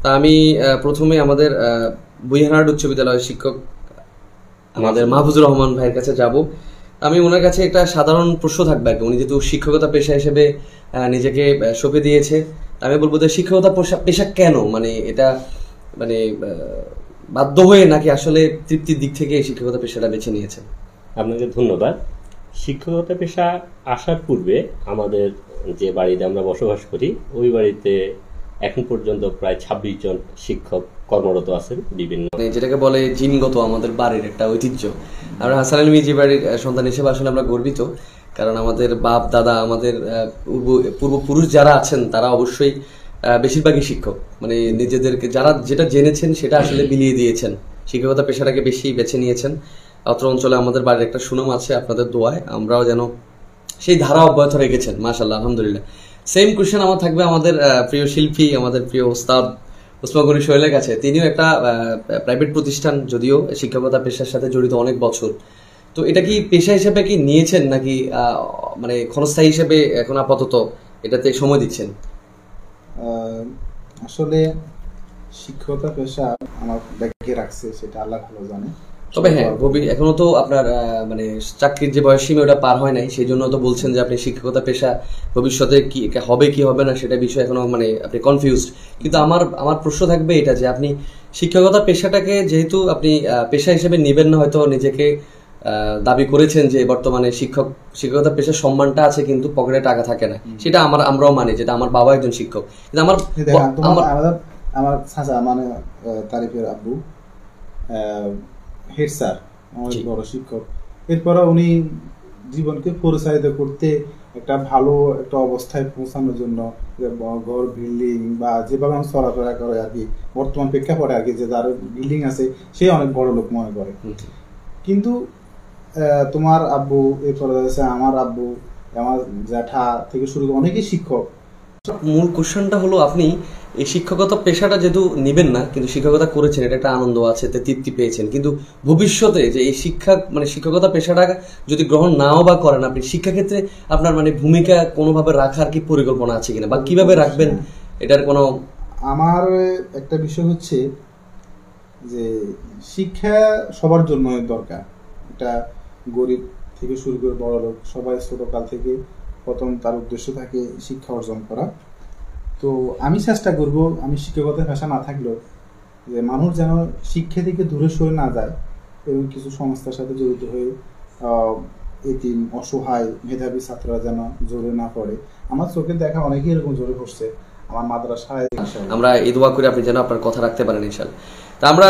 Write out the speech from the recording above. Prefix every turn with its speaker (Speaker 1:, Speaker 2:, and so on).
Speaker 1: তা আমি প্রথমে আমাদের বুইহানাট উচ্চ বিদ্যালয়ের শিক্ষক আমাদের মাহফুজুর রহমান ভাইয়ের কাছে যাব। আমি ওনার কাছে একটা সাধারণ প্রশ্ন থাকবে আর কি। উনি যেহেতু শিক্ষকতা পেশা হিসেবে নিজেকে সঁপে দিয়েছে, আমি বলবো যে শিক্ষকতা পেশা কেন, মানে এটা মানে বাধ্য হয়ে নাকি আসলে তৃপ্তির দিক থেকে এই শিক্ষকতা পেশাটা বেছে নিয়েছেন?
Speaker 2: আপনাকে ধন্যবাদ। শিক্ষকতা পেশা আসার পূর্বে আমাদের যে বাড়িতে আমরা বসবাস করি ওই বাড়িতে এখন পর্যন্ত প্রায় 26 জন শিক্ষক কর্মরত আছেন বিভিন্ন,
Speaker 1: যেটাকে বলে জিনগত আমাদের বাড়ির একটা ঐতিহ্য। আমরা হাসান আলী মিজি বাড়ির সন্তান হিসেবে আসলে আমরা গর্বিত, কারণ আমাদের বাপ দাদা আমাদের পূর্বপুরুষ যারা আছেন তারা অবশ্যই বেশিরভাগই শিক্ষক, মানে নিজেদেরকে যারা যেটা জেনেছেন সেটা আসলে বিলিয়ে দিয়েছেন, শিক্ষকতা পেশাটাকে বেশি বেছে নিয়েছেন। অত্র অঞ্চলে আমাদের বাড়ির একটা সুনাম আছে, আপনাদের দোয়ায় আমরাও যেন সেই ধারা অব্যাহত রেখেছেন, মাশাআল্লাহ, আলহামদুলিল্লাহ। সেম কোয়েশ্চেন আমার থাকবে আমাদের প্রিয় শিল্পী, আমাদের প্রিয় ওস্তাদ উসমা গনি সোহেলের কাছে। তিনিও একটা প্রাইভেট প্রতিষ্ঠান, যদিও শিক্ষকতা পেশার সাথে জড়িত অনেক বছর। তো এটা কি পেশা হিসেবে কি নিয়েছেন নাকি মানে ক্ষণস্থায়ী হিসেবে এখন আপাতত এটাতে সময় দিচ্ছেন?
Speaker 3: আসলে শিক্ষকতা পেশা আমার ব্যাগে রাখছে সেটা আল্লাহ ভালো জানে।
Speaker 1: তবে হ্যাঁ, এখনো তো আপনার মানে চাকরির যে বয়স সীমা ওটা পার হয় নাই, সেই জন্য তো বলছেন যে আপনি শিক্ষকতা পেশা ভবিষ্যতে কি হবে কি হবে না সেটা বিষয় এখনো মানে আপনি কনফিউজড। কিন্তু আমার প্রশ্ন থাকবে এটা যে আপনি শিক্ষকতা পেশাটাকে যেহেতু আপনি পেশা হিসেবে নেবেন না, হয়তো নিজেকে দাবি করেছেন যে বর্তমানে শিক্ষকতা পেশার সম্মানটা আছে কিন্তু পকেটে টাকা থাকে না, সেটা আমরাও মানি, যেটা আমার বাবা একজন শিক্ষক। কিন্তু
Speaker 3: আমার চাচা মানে তারিফের আব্বু হেড স্যার, অনেক বড় শিক্ষক। এরপরে উনি জীবনকে পরিচালিত করতে একটা ভালো একটা অবস্থায় পৌঁছানোর জন্য ঘর, বিল্ডিং বা যেভাবে আমি চলাফেরা করে আর কি, বর্তমান প্রেক্ষাপটে আর কি, যে যার বিল্ডিং আছে সে অনেক বড় লোক মনে করে। কিন্তু তোমার আব্বু, এরপরে আমার আব্বু, আমার জ্যাঠা থেকে শুরু করে অনেকেই শিক্ষক।
Speaker 1: মূল কোশ্চেনটা হলো, আপনি এই শিক্ষকতা পেশাটা যেহেতু নিবেন না কিন্তু শিক্ষকতা করেছেন, এটা একটা আনন্দ আছে, তৃপ্তি পেয়েছেন, কিন্তু ভবিষ্যতে যে এই শিক্ষকতা পেশাটা যদি গ্রহণ নাও বা করেন, আপনি শিক্ষাক্ষেত্রে আপনার মানে ভূমিকা কোনোভাবে রাখার কি পরিকল্পনা আছে কিনা, বা কিভাবে রাখবেন এটার কোনো?
Speaker 3: আমার একটা বিষয় হচ্ছে যে শিক্ষা সবার জন্য দরকার। এটা গরিব থেকে শুরু করে বড় লোক সবাই ছোটকাল থেকে প্রথম তার উদ্দেশ্য থাকে শিক্ষা অর্জন করা। তো আমি চেষ্টা করব, আমি শিক্ষকতা পেশা না থাকলেও যে মানুষ যেন শিক্ষা থেকে দূরে সরে না যায় এবং কিছু সংস্থার সাথে জড়িত হয়ে এতিম, অসহায়, মেধাবী ছাত্ররা যেন জোরে না পড়ে। আমার চোখে দেখা অনেকেই এরকম জোরে পড়ছে আমার মাদ্রাসায়।
Speaker 1: আমরা এই দোয়া করে আপনি যেন আপনার কথা রাখতে পারেন ইনশাআল্লাহ। তা আমরা